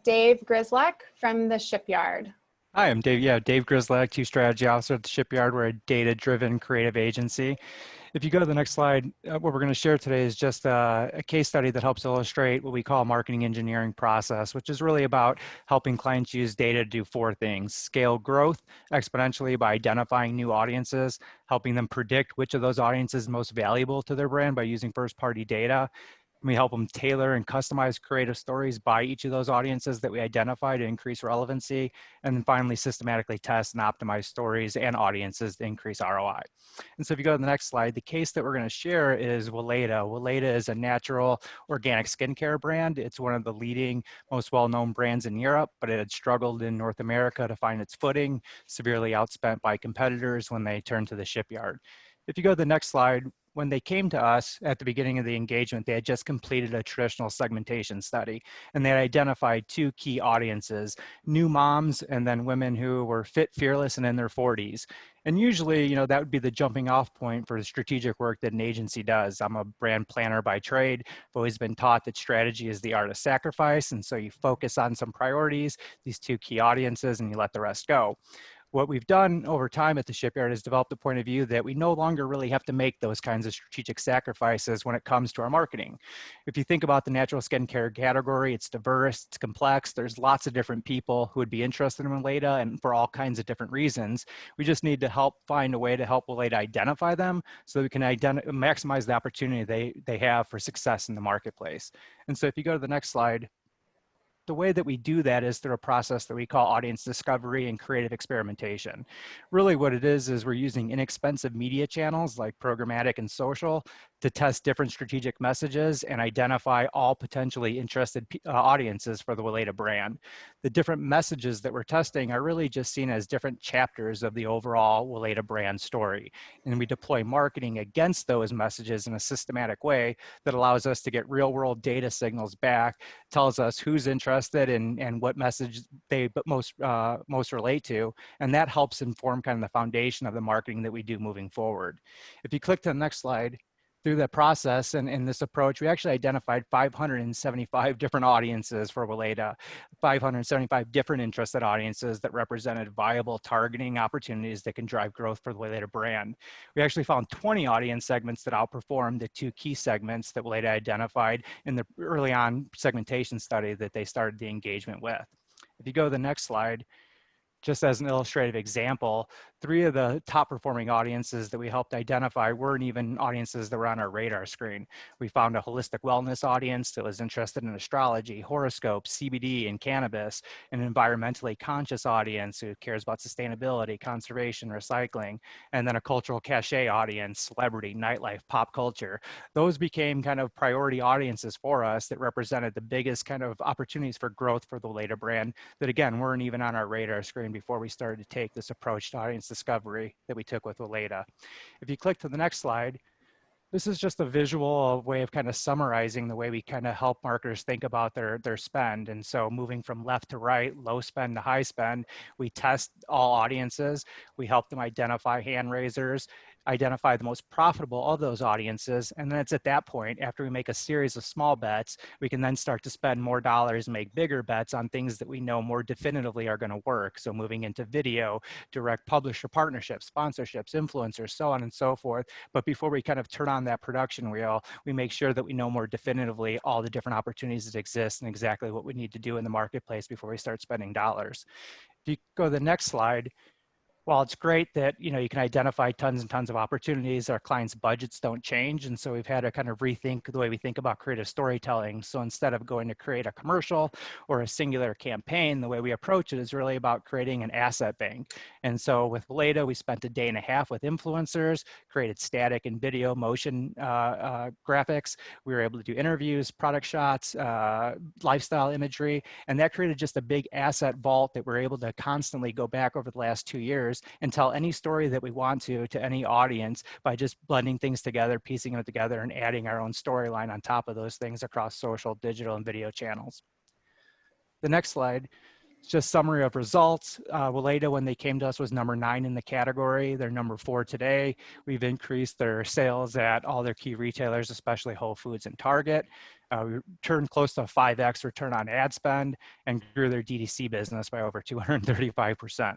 Dave Grislak from the Shipyard. Hi, I'm Dave. Yeah, Dave Grislak, Chief Strategy Officer at the Shipyard. We're a data-driven creative agency. If you go to the next slide, what we're going to share today is just a case study that helps illustrate what we call marketing engineering process, which is really about helping clients use data to do four things: scale growth exponentially by identifying new audiences, helping them predict which of those audiences is most valuable to their brand by using first-party data. We help them tailor and customize creative stories by each of those audiences that we identify to increase relevancy. And then finally, systematically test and optimize stories and audiences to increase ROI. And so if you go to the next slide, the case that we're going to share is Weleda. Weleda is a natural organic skincare brand. It's one of the leading, most well-known brands in Europe, but it had struggled in North America to find its footing, severely outspent by competitors when they turned to the Shipyard. If you go to the next slide, when they came to us at the beginning of the engagement, they had just completed a traditional segmentation study, and they had identified two key audiences: new moms and then women who were fit, fearless, and in their 40s. And usually, that would be the jumping off point for the strategic work that an agency does. I'm a brand planner by trade. I've always been taught that strategy is the art of sacrifice. And so you focus on some priorities, these two key audiences, and you let the rest go. What we've done over time at the Shipyard is developed a point of view that we no longer really have to make those kinds of strategic sacrifices when it comes to our marketing. If you think about the natural skincare category, it's diverse, it's complex. There's lots of different people who would be interested in Weleda, and for all kinds of different reasons. We just need to find a way to help Weleda identify them so that we can maximize the opportunity they have for success in the marketplace. And so if you go to the next slide, the way that we do that is through a process that we call audience discovery and creative experimentation. Really what it is we're using inexpensive media channels like programmatic and social to test different strategic messages and identify all potentially interested audiences for the Weleda brand. The different messages that we're testing are really just seen as different chapters of the overall Weleda brand story. And we deploy marketing against those messages in a systematic way that allows us to get real world data signals back, tells us who's interested and what message they most relate to. And that helps inform kind of the foundation of the marketing that we do moving forward. If you click to the next slide, through that process and in this approach, we actually identified 575 different audiences for Weleda, 575 different interested audiences that represented viable targeting opportunities that can drive growth for the Weleda brand. We actually found 20 audience segments that outperformed the two key segments that Weleda identified in the early on segmentation study that they started the engagement with. If you go to the next slide, just as an illustrative example, 3 of the top performing audiences that we helped identify weren't even audiences that were on our radar screen. We found a holistic wellness audience that was interested in astrology, horoscopes, CBD, and cannabis, an environmentally conscious audience who cares about sustainability, conservation, recycling, and then a cultural cachet audience, celebrity, nightlife, pop culture. Those became kind of priority audiences for us that represented the biggest kind of opportunities for growth for the Weleda brand that, again, weren't even on our radar screen before we started to take this approach to audience discovery that we took with Weleda. If you click to the next slide, this is just a visual way of kind of summarizing the way we kind of help marketers think about their spend. And so moving from left to right, low spend to high spend, we test all audiences. We help them identify hand raisers, identify the most profitable of those audiences. And then it's at that point, after we make a series of small bets, we can then start to spend more dollars and make bigger bets on things that we know more definitively are going to work. So moving into video, direct publisher partnerships, sponsorships, influencers, so on and so forth. But before we kind of turn on that production wheel, we make sure that we know more definitively all the different opportunities that exist and exactly what we need to do in the marketplace before we start spending dollars. If you go to the next slide, while it's great that you can identify tons and tons of opportunities, our clients' budgets don't change. And so we've had to kind of rethink the way we think about creative storytelling. So instead of going to create a commercial or a singular campaign, the way we approach it is really about creating an asset bank. And so with Weleda, we spent a day and a half with influencers, created static and video motion graphics. We were able to do interviews, product shots, lifestyle imagery, and that created just a big asset vault that we're able to constantly go back over the last 2 years and tell any story that we want to any audience by just blending things together, piecing it together, and adding our own storyline on top of those things across social, digital, and video channels. The next slide is just summary of results. Weleda, when they came to us, was number 9 in the category. They're number 4 today. We've increased their sales at all their key retailers, especially Whole Foods and Target. We turned close to a 5x return on ad spend and grew their DTC business by over 235%.